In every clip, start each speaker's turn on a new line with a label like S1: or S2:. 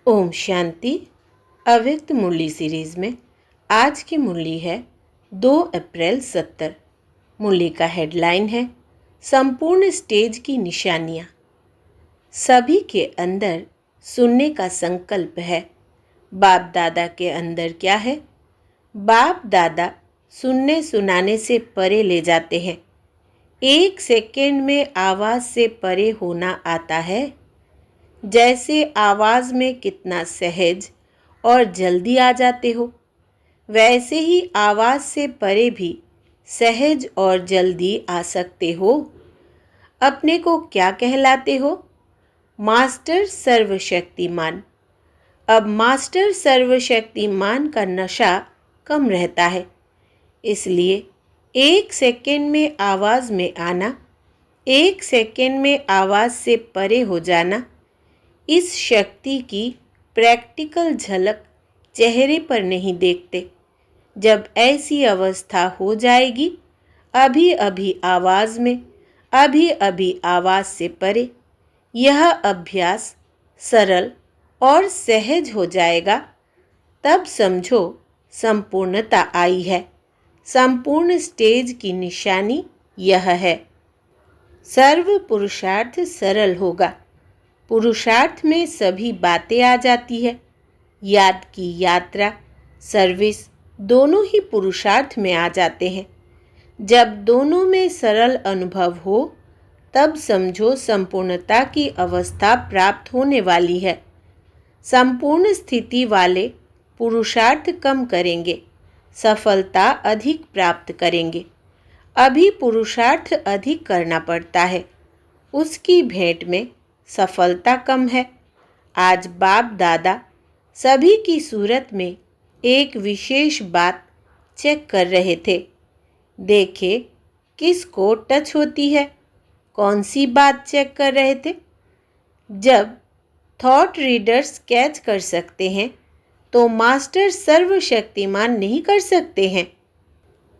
S1: ओम शांति। अव्यक्त मुरली सीरीज में आज की मुरली है 2 अप्रैल 70। मुरली का हेडलाइन है संपूर्ण स्टेज की निशानियाँ। सभी के अंदर सुनने का संकल्प है। बाप दादा के अंदर क्या है? बाप दादा सुनने सुनाने से परे ले जाते हैं। 1 सेकेंड में आवाज़ से परे होना आता है। जैसे आवाज़ में कितना सहज और जल्दी आ जाते हो, वैसे ही आवाज़ से परे भी सहज और जल्दी आ सकते हो। अपने को क्या कहलाते हो? मास्टर सर्वशक्तिमान। अब मास्टर सर्वशक्तिमान का नशा कम रहता है, इसलिए 1 सेकेंड में आवाज़ में आना, 1 सेकेंड में आवाज़ से परे हो जाना, इस शक्ति की प्रैक्टिकल झलक चेहरे पर नहीं देखते। जब ऐसी अवस्था हो जाएगी, अभी अभी आवाज़ में, अभी अभी आवाज़ से परे, यह अभ्यास सरल और सहज हो जाएगा। तब समझो संपूर्णता आई है। संपूर्ण स्टेज की निशानी यह है। सर्व पुरुषार्थ सरल होगा। पुरुषार्थ में सभी बातें आ जाती है। याद की यात्रा, सर्विस दोनों ही पुरुषार्थ में आ जाते हैं। जब दोनों में सरल अनुभव हो, तब समझो संपूर्णता की अवस्था प्राप्त होने वाली है। संपूर्ण स्थिति वाले पुरुषार्थ कम करेंगे, सफलता अधिक प्राप्त करेंगे। अभी पुरुषार्थ अधिक करना पड़ता है, उसकी भेंट में सफलता कम है। आज बाप दादा सभी की सूरत में एक विशेष बात चेक कर रहे थे। देखे किसको टच होती है। कौन सी बात चेक कर रहे थे? जब थॉट रीडर्स कैच कर सकते हैं, तो मास्टर सर्वशक्तिमान नहीं कर सकते हैं।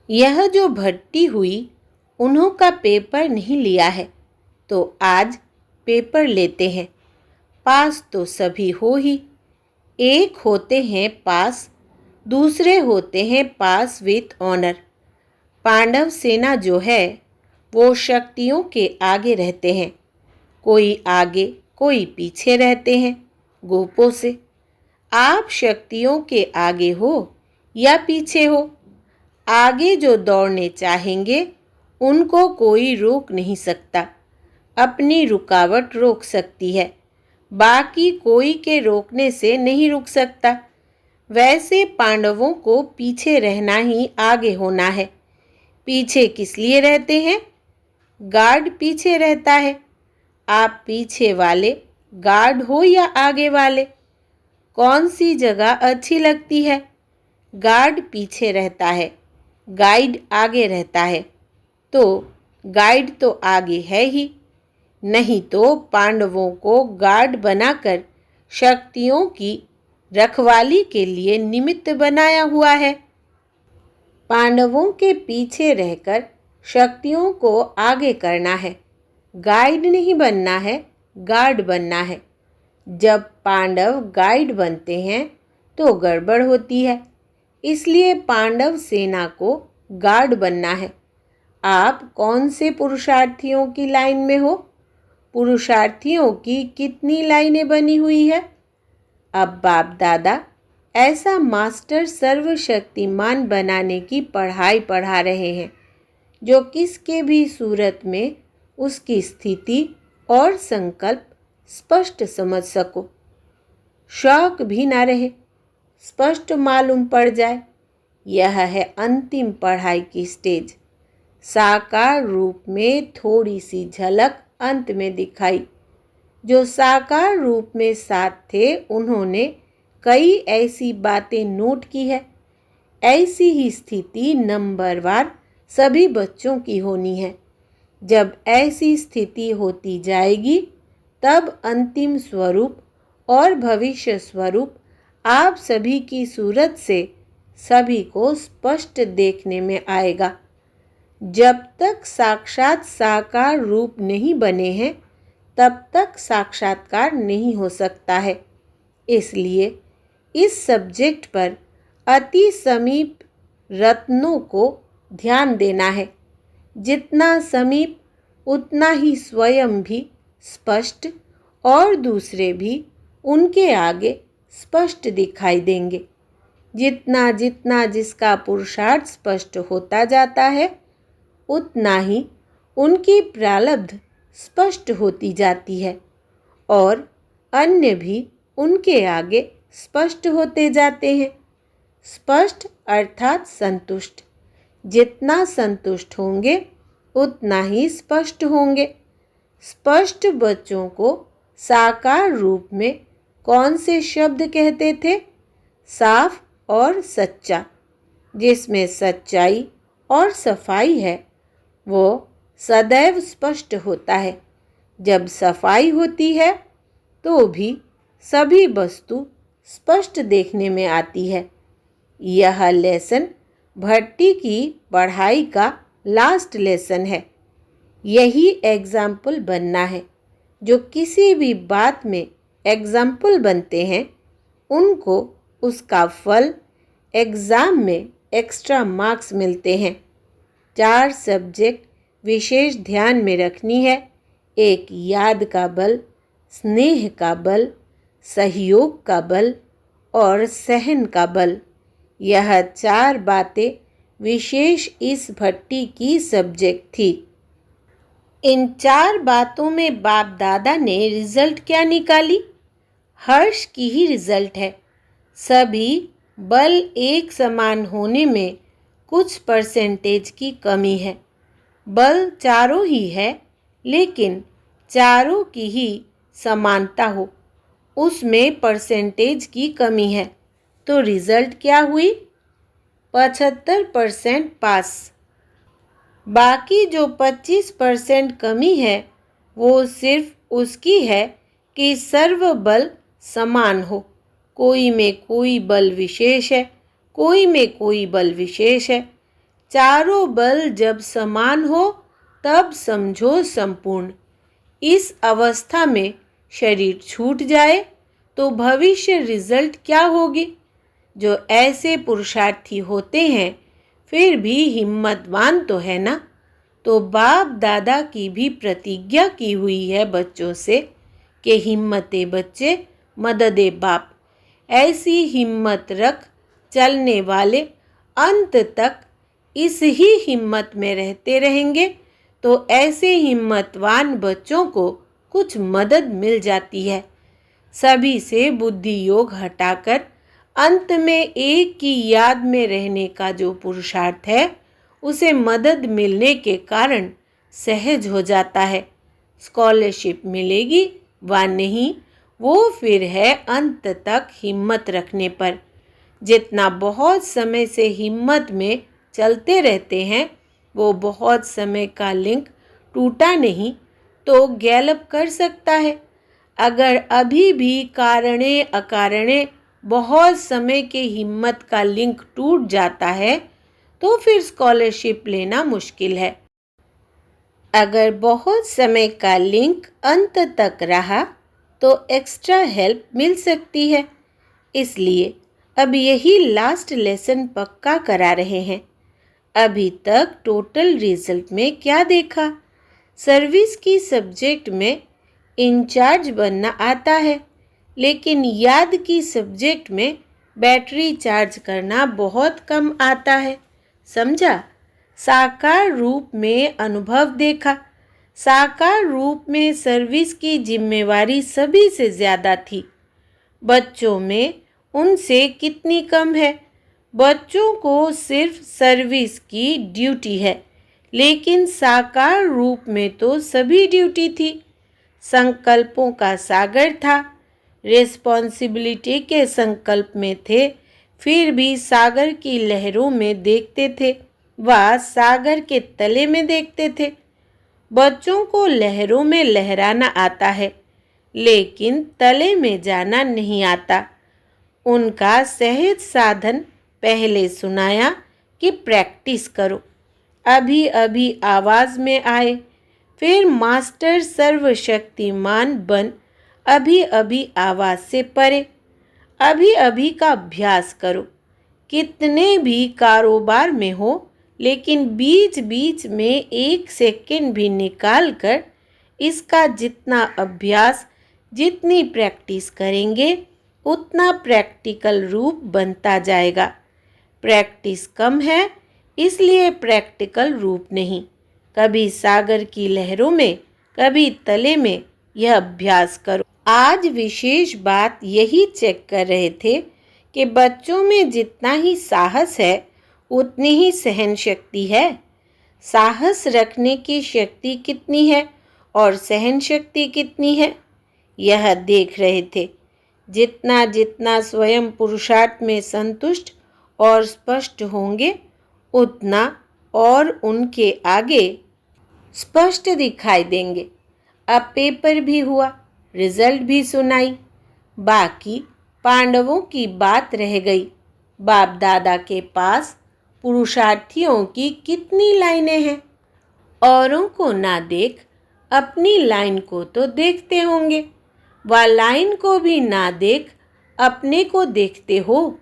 S1: यह जो भट्टी हुई, उन्हों का पेपर नहीं लिया है, तो आज पेपर लेते हैं। पास तो सभी हो ही। एक होते हैं पास, दूसरे होते हैं पास विथ ऑनर। पांडव सेना जो है, वो शक्तियों के आगे रहते हैं। कोई आगे, कोई पीछे रहते हैं गोपों से। आप शक्तियों के आगे हो या पीछे हो? आगे जो दौड़ने चाहेंगे, उनको कोई रोक नहीं सकता। अपनी रुकावट रोक सकती है, बाकी कोई के रोकने से नहीं रुक सकता। वैसे पांडवों को पीछे रहना ही आगे होना है। पीछे किस लिए रहते हैं? गार्ड पीछे रहता है। आप पीछे वाले गार्ड हो या आगे वाले? कौन सी जगह अच्छी लगती है? गार्ड पीछे रहता है, गाइड आगे रहता है। तो गाइड तो आगे है ही, नहीं तो पांडवों को गार्ड बनाकर शक्तियों की रखवाली के लिए निमित्त बनाया हुआ है। पांडवों के पीछे रहकर शक्तियों को आगे करना है। गाइड नहीं बनना है, गार्ड बनना है। जब पांडव गाइड बनते हैं, तो गड़बड़ होती है। इसलिए पांडव सेना को गार्ड बनना है। आप कौन से पुरुषार्थियों की लाइन में हो? पुरुषार्थियों की कितनी लाइनें बनी हुई है? अब बाप दादा ऐसा मास्टर सर्वशक्तिमान बनाने की पढ़ाई पढ़ा रहे हैं, जो किसके भी सूरत में उसकी स्थिति और संकल्प स्पष्ट समझ सको। शौक भी ना रहे, स्पष्ट मालूम पड़ जाए। यह है अंतिम पढ़ाई की स्टेज। साकार रूप में थोड़ी सी झलक अंत में दिखाई। जो साकार रूप में साथ थे, उन्होंने कई ऐसी बातें नोट की है। ऐसी ही स्थिति नंबरवार सभी बच्चों की होनी है। जब ऐसी स्थिति होती जाएगी, तब अंतिम स्वरूप और भविष्य स्वरूप आप सभी की सूरत से सभी को स्पष्ट देखने में आएगा। जब तक साक्षात साकार रूप नहीं बने हैं, तब तक साक्षात्कार नहीं हो सकता है। इसलिए इस सब्जेक्ट पर अति समीप रत्नों को ध्यान देना है। जितना समीप उतना ही स्वयं भी स्पष्ट और दूसरे भी उनके आगे स्पष्ट दिखाई देंगे। जितना जितना जिसका पुरुषार्थ स्पष्ट होता जाता है उतना ही उनकी प्रारब्ध स्पष्ट होती जाती है और अन्य भी उनके आगे स्पष्ट होते जाते हैं। स्पष्ट अर्थात संतुष्ट। जितना संतुष्ट होंगे उतना ही स्पष्ट होंगे। स्पष्ट बच्चों को साकार रूप में कौन से शब्द कहते थे? साफ और सच्चा। जिसमें सच्चाई और सफाई है वो सदैव स्पष्ट होता है। जब सफाई होती है तो भी सभी वस्तु स्पष्ट देखने में आती है। यह लेसन भट्टी की पढ़ाई का लास्ट लेसन है। यही एग्जाम्पल बनना है। जो किसी भी बात में एग्जाम्पल बनते हैं उनको उसका फल एग्ज़ाम में एक्स्ट्रा मार्क्स मिलते हैं। 4 सब्जेक्ट विशेष ध्यान में रखनी है। एक याद का बल, स्नेह का बल, सहयोग का बल और सहन का बल। यह 4 बातें विशेष इस भट्टी की सब्जेक्ट थी। इन 4 बातों में बाप दादा ने रिजल्ट क्या निकाली? हर्ष की ही रिजल्ट है। सभी बल एक समान होने में कुछ परसेंटेज की कमी है। बल चारों ही है लेकिन चारों की ही समानता हो उसमें परसेंटेज की कमी है। तो रिजल्ट क्या हुई? 75% पास। बाकी जो 25% कमी है वो सिर्फ उसकी है कि सर्व बल समान हो। कोई में कोई बल विशेष है, कोई में कोई बल विशेष है। चारों बल जब समान हो तब समझो संपूर्ण। इस अवस्था में शरीर छूट जाए तो भविष्य रिजल्ट क्या होगी? जो ऐसे पुरुषार्थी होते हैं फिर भी हिम्मतवान तो है ना। तो बाप दादा की भी प्रतिज्ञा की हुई है बच्चों से कि हिम्मते बच्चे मददे बाप। ऐसी हिम्मत रख चलने वाले अंत तक इस ही हिम्मत में रहते रहेंगे तो ऐसे हिम्मतवान बच्चों को कुछ मदद मिल जाती है। सभी से बुद्धि योग हटाकर अंत में एक की याद में रहने का जो पुरुषार्थ है उसे मदद मिलने के कारण सहज हो जाता है। स्कॉलरशिप मिलेगी व नहीं वो फिर है अंत तक हिम्मत रखने पर। जितना बहुत समय से हिम्मत में चलते रहते हैं वो बहुत समय का लिंक टूटा नहीं तो गैलप कर सकता है। अगर अभी भी कारणे अकारणे बहुत समय के हिम्मत का लिंक टूट जाता है तो फिर स्कॉलरशिप लेना मुश्किल है। अगर बहुत समय का लिंक अंत तक रहा तो एक्स्ट्रा हेल्प मिल सकती है। इसलिए अब यही लास्ट लेसन पक्का करा रहे हैं। अभी तक टोटल रिजल्ट में क्या देखा? सर्विस की सब्जेक्ट में इंचार्ज बनना आता है लेकिन याद की सब्जेक्ट में बैटरी चार्ज करना बहुत कम आता है। समझा? साकार रूप में अनुभव देखा। साकार रूप में सर्विस की जिम्मेवारी सभी से ज़्यादा थी। बच्चों में उनसे कितनी कम है? बच्चों को सिर्फ सर्विस की ड्यूटी है लेकिन साकार रूप में तो सभी ड्यूटी थी। संकल्पों का सागर था। रिस्पॉन्सिबिलिटी के संकल्प में थे फिर भी सागर की लहरों में देखते थे व सागर के तले में देखते थे। बच्चों को लहरों में लहराना आता है लेकिन तले में जाना नहीं आता। उनका सहज साधन पहले सुनाया कि प्रैक्टिस करो। अभी अभी आवाज़ में आए फिर मास्टर सर्वशक्तिमान बन अभी अभी आवाज़ से परे। अभी अभी का अभ्यास करो। कितने भी कारोबार में हो, लेकिन बीच बीच में 1 सेकंड भी निकाल कर इसका जितना अभ्यास, जितनी प्रैक्टिस करेंगे, उतना प्रैक्टिकल रूप बनता जाएगा। प्रैक्टिस कम है, इसलिए प्रैक्टिकल रूप नहीं। कभी सागर की लहरों में, कभी तले में यह अभ्यास करो। आज विशेष बात यही चेक कर रहे थे कि बच्चों में जितना ही साहस है, उतनी ही सहन शक्ति है। साहस रखने की शक्ति कितनी है और सहन शक्ति कितनी है, यह देख रहे थे। जितना जितना स्वयं पुरुषार्थ में संतुष्ट और स्पष्ट होंगे, उतना और उनके आगे स्पष्ट दिखाई देंगे। अब पेपर भी हुआ, रिजल्ट भी सुनाई, बाकी पांडवों की बात रह गई। बाप दादा के पास पुरुषार्थियों की कितनी लाइनें हैं। औरों को ना देख अपनी लाइन को तो देखते होंगे, व लाइन को भी ना देख अपने को देखते हो।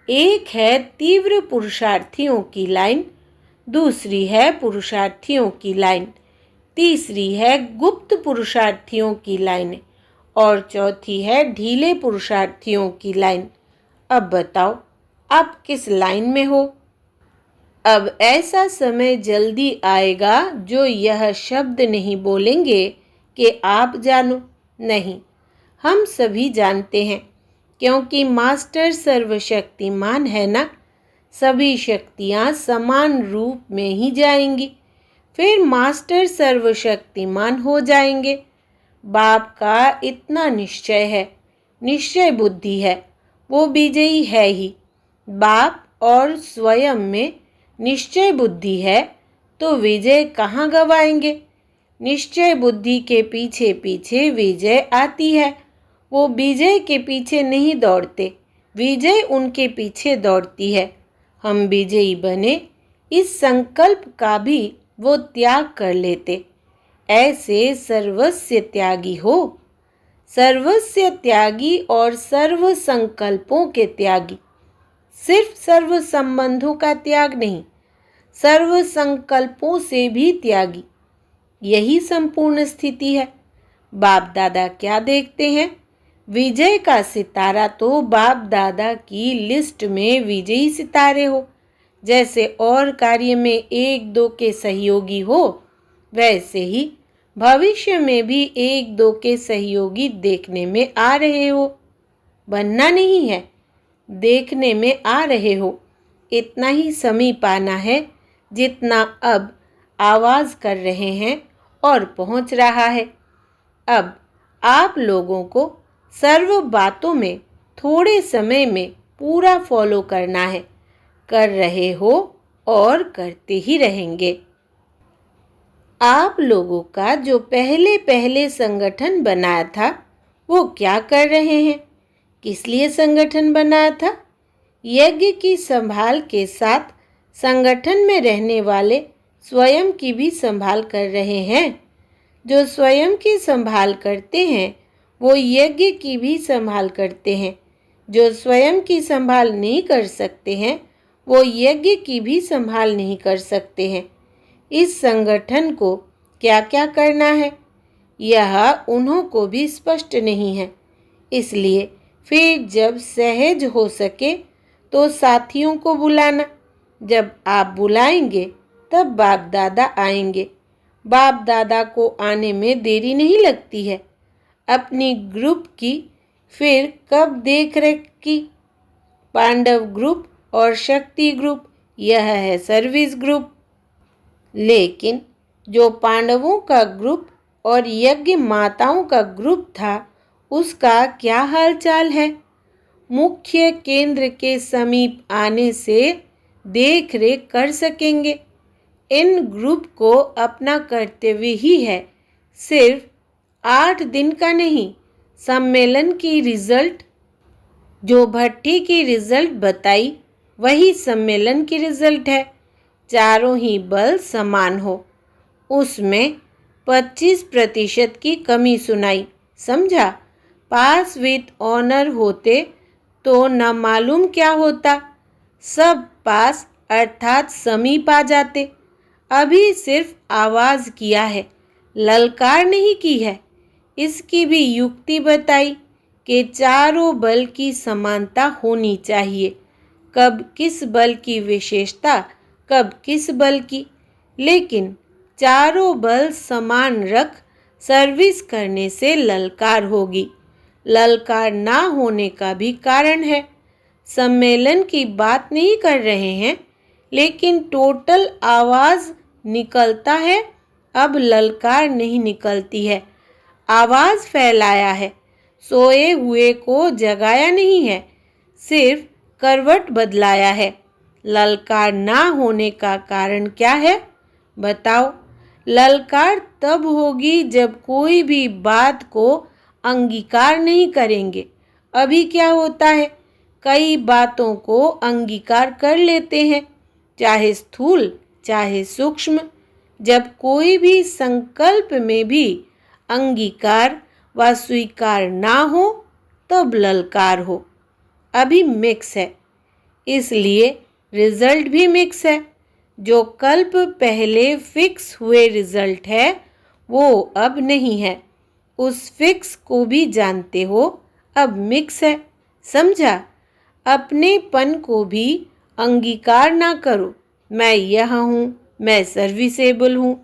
S1: एक है तीव्र पुरुषार्थियों की लाइन, दूसरी है पुरुषार्थियों की लाइन, तीसरी है गुप्त पुरुषार्थियों की लाइन और चौथी है ढीले पुरुषार्थियों की लाइन। अब बताओ, आप किस लाइन में हो? अब ऐसा समय जल्दी आएगा जो यह शब्द नहीं बोलेंगे कि आप जानो। नहीं, हम सभी जानते हैं, क्योंकि मास्टर सर्वशक्तिमान है ना। सभी शक्तियाँ समान रूप में ही जाएंगी, फिर मास्टर सर्वशक्तिमान हो जाएंगे। बाप का इतना निश्चय है, निश्चय बुद्धि है, वो विजयी है ही। बाप और स्वयं में निश्चय बुद्धि है तो विजय कहाँ गवाएंगे। निश्चय बुद्धि के पीछे पीछे विजय आती है। वो विजय के पीछे नहीं दौड़ते, विजय उनके पीछे दौड़ती है। हम विजयी बने, इस संकल्प का भी वो त्याग कर लेते। ऐसे सर्वस्व त्यागी हो, सर्वस्व त्यागी और सर्व संकल्पों के त्यागी। सिर्फ सर्व संबंधों का त्याग नहीं, सर्व संकल्पों से भी त्यागी। यही संपूर्ण स्थिति है। बाप दादा क्या देखते हैं? विजय का सितारा तो बाप दादा की लिस्ट में विजयी सितारे हो। जैसे और कार्य में 1-2 के सहयोगी हो, वैसे ही भविष्य में भी 1-2 के सहयोगी देखने में आ रहे हो। बनना नहीं है, देखने में आ रहे हो। इतना ही समीप आना है जितना अब आवाज़ कर रहे हैं और पहुंच रहा है। अब आप लोगों को सर्व बातों में थोड़े समय में पूरा फॉलो करना है। कर रहे हो और करते ही रहेंगे। आप लोगों का जो पहले पहले संगठन बनाया था, वो क्या कर रहे हैं? किस लिए संगठन बनाया था? यज्ञ की संभाल के साथ संगठन में रहने वाले स्वयं की भी संभाल कर रहे हैं। जो स्वयं की संभाल करते हैं, वो यज्ञ की भी संभाल करते हैं। जो स्वयं की संभाल नहीं कर सकते हैं, वो यज्ञ की भी संभाल नहीं कर सकते हैं। इस संगठन को क्या क्या करना है, यह उन्हों को भी स्पष्ट नहीं है। इसलिए फिर जब सहज हो सके तो साथियों को बुलाना। जब आप बुलाएंगे तब बाप दादा आएंगे। बाप दादा को आने में देरी नहीं लगती है। अपनी ग्रुप की फिर कब देख रेख की? पांडव ग्रुप और शक्ति ग्रुप, यह है सर्विस ग्रुप। लेकिन जो पांडवों का ग्रुप और यज्ञ माताओं का ग्रुप था, उसका क्या हालचाल है? मुख्य केंद्र के समीप आने से देख रेख कर सकेंगे। इन ग्रुप को अपना कर्तव्य ही है। सिर्फ 8 दिन का नहीं, सम्मेलन की रिजल्ट जो भट्टी की रिजल्ट बताई, वही सम्मेलन की रिजल्ट है। चारों ही बल समान हो, उसमें 25% की कमी सुनाई, समझा? पास विथ ऑनर होते तो न मालूम क्या होता, सब पास अर्थात समीप आ जाते। अभी सिर्फ आवाज़ किया है, ललकार नहीं की है। इसकी भी युक्ति बताई कि चारों बल की समानता होनी चाहिए, कब किस बल की विशेषता, कब किस बल की। लेकिन चारों बल समान रख सर्विस करने से ललकार होगी। ललकार ना होने का भी कारण है। सम्मेलन की बात नहीं कर रहे हैं, लेकिन टोटल आवाज़ निकलता है, अब ललकार नहीं निकलती है। आवाज़ फैलाया है, सोए हुए को जगाया नहीं है, सिर्फ करवट बदलाया है। ललकार ना होने का कारण क्या है, बताओ। ललकार तब होगी जब कोई भी बात को अंगीकार नहीं करेंगे। अभी क्या होता है, कई बातों को अंगीकार कर लेते हैं, चाहे स्थूल चाहे सूक्ष्म। जब कोई भी संकल्प में भी अंगीकार व स्वीकार ना हो, तब ललकार हो। अभी मिक्स है, इसलिए रिजल्ट भी मिक्स है। जो कल्प पहले फिक्स हुए रिजल्ट है, वो अब नहीं है। उस फिक्स को भी जानते हो, अब मिक्स है। समझा? अपनेपन को भी अंगीकार ना करो। मैं यह हूँ, मैं सर्विसेबल हूँ,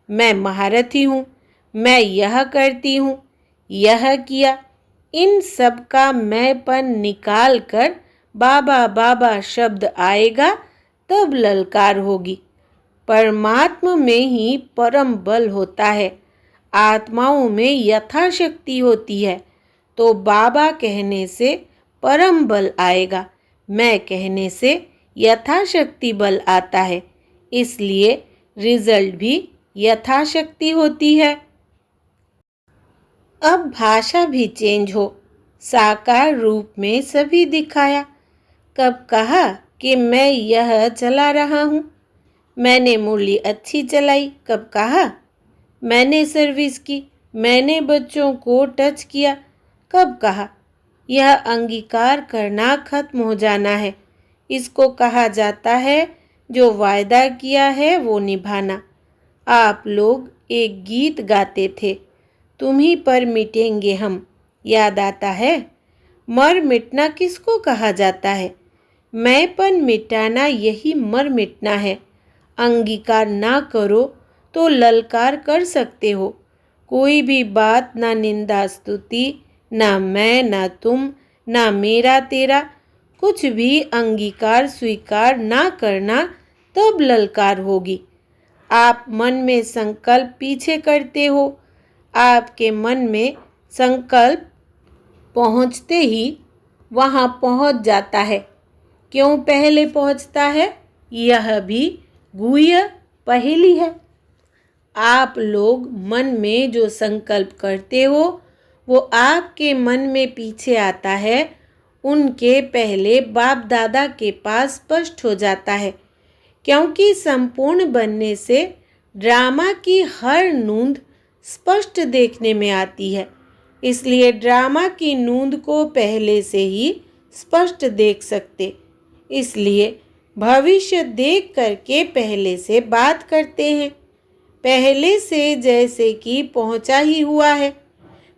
S1: मैं महारथी हूँ, मैं यह करती हूँ, यह किया। इन सब का मैंपन निकाल कर बाबा बाबा शब्द आएगा, तब ललकार होगी। परमात्मा में ही परम बल होता है, आत्माओं में यथाशक्ति होती है। तो बाबा कहने से परम बल आएगा, मैं कहने से यथाशक्ति बल आता है। इसलिए रिजल्ट भी यथाशक्ति होती है। अब भाषा भी चेंज हो, साकार रूप में सभी दिखाया। कब कहा कि मैं यह चला रहा हूँ, मैंने मुरली अच्छी चलाई। कब कहा मैंने सर्विस की, मैंने बच्चों को टच किया। कब कहा यह अंगीकार करना खत्म हो जाना है। इसको कहा जाता है जो वायदा किया है वो निभाना। आप लोग एक गीत गाते थे, तुम्हीं पर मिटेंगे हम, याद आता है? मर मिटना किसको कहा जाता है? मैंपन मिटाना, यही मर मिटना है। अंगीकार ना करो तो ललकार कर सकते हो। कोई भी बात, ना निंदा स्तुति, ना मैं ना तुम, ना मेरा तेरा, कुछ भी अंगीकार स्वीकार ना करना, तब ललकार होगी। आप मन में संकल्प पीछे करते हो। आपके मन में संकल्प पहुँचते ही वहाँ पहुँच जाता है। क्यों पहले पहुँचता है, यह भी गुह्य पहेली है। आप लोग मन में जो संकल्प करते हो, वो आपके मन में पीछे आता है, उनके पहले बाप दादा के पास स्पष्ट हो जाता है। क्योंकि संपूर्ण बनने से ड्रामा की हर नूंद स्पष्ट देखने में आती है, इसलिए ड्रामा की नूंद को पहले से ही स्पष्ट देख सकते। इसलिए भविष्य देख करके पहले से बात करते हैं, पहले से जैसे कि पहुंचा ही हुआ है।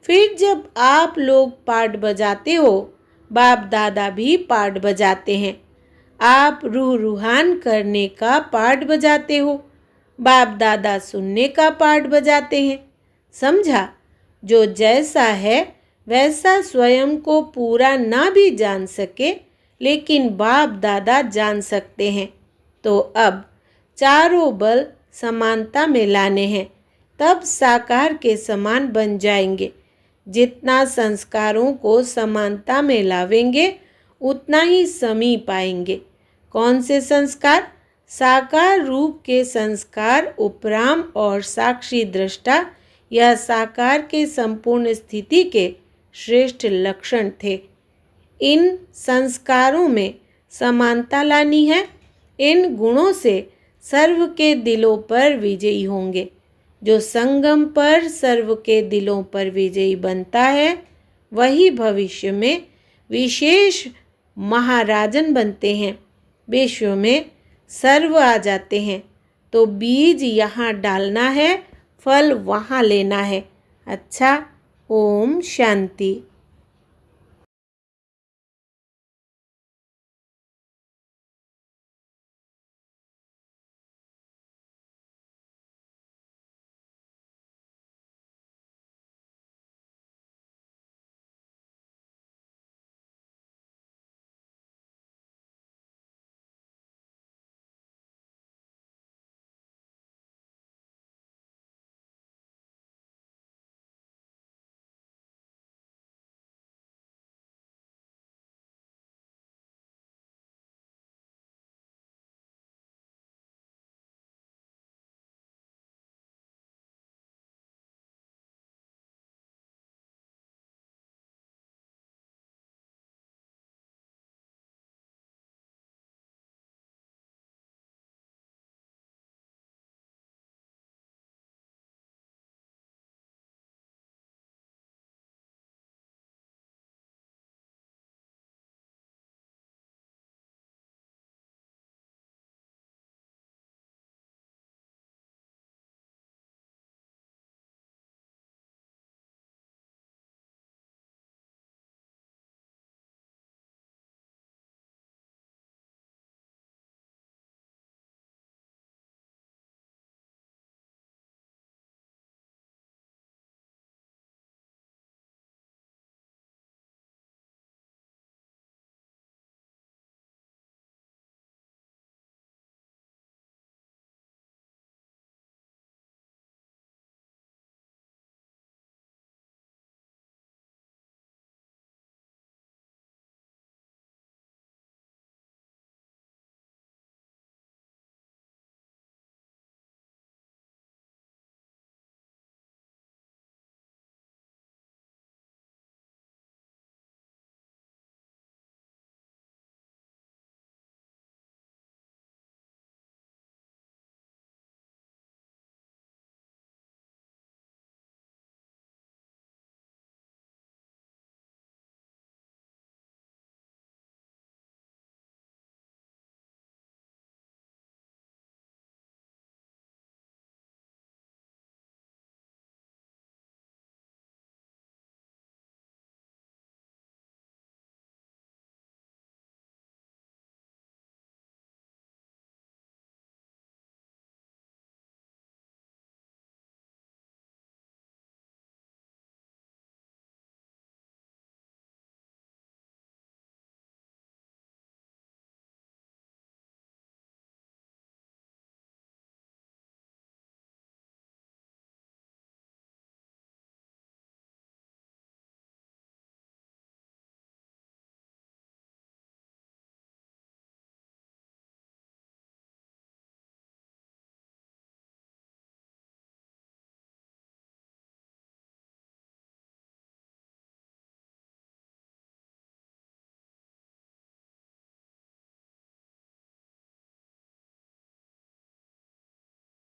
S1: फिर जब आप लोग पाठ बजाते हो, बाप दादा भी पाठ बजाते हैं। आप रूह रूहान करने का पाठ बजाते हो, बाप दादा सुनने का पाठ बजाते हैं। समझा? जो जैसा है वैसा स्वयं को पूरा ना भी जान सके, लेकिन बाप दादा जान सकते हैं। तो अब चारों बल समानता में लाने हैं, तब साकार के समान बन जाएंगे। जितना संस्कारों को समानता में लावेंगे, उतना ही समीप आएंगे। कौन से संस्कार? साकार रूप के संस्कार उपराम और साक्षी दृष्टा, यह साकार के संपूर्ण स्थिति के श्रेष्ठ लक्षण थे। इन संस्कारों में समानता लानी है। इन गुणों से सर्व के दिलों पर विजयी होंगे। जो संगम पर सर्व के दिलों पर विजयी बनता है, वही भविष्य में विशेष महाराजन बनते हैं, विश्व में सर्व आ जाते हैं। तो बीज यहाँ डालना है, फल वहाँ लेना है। अच्छा, ओम शांति।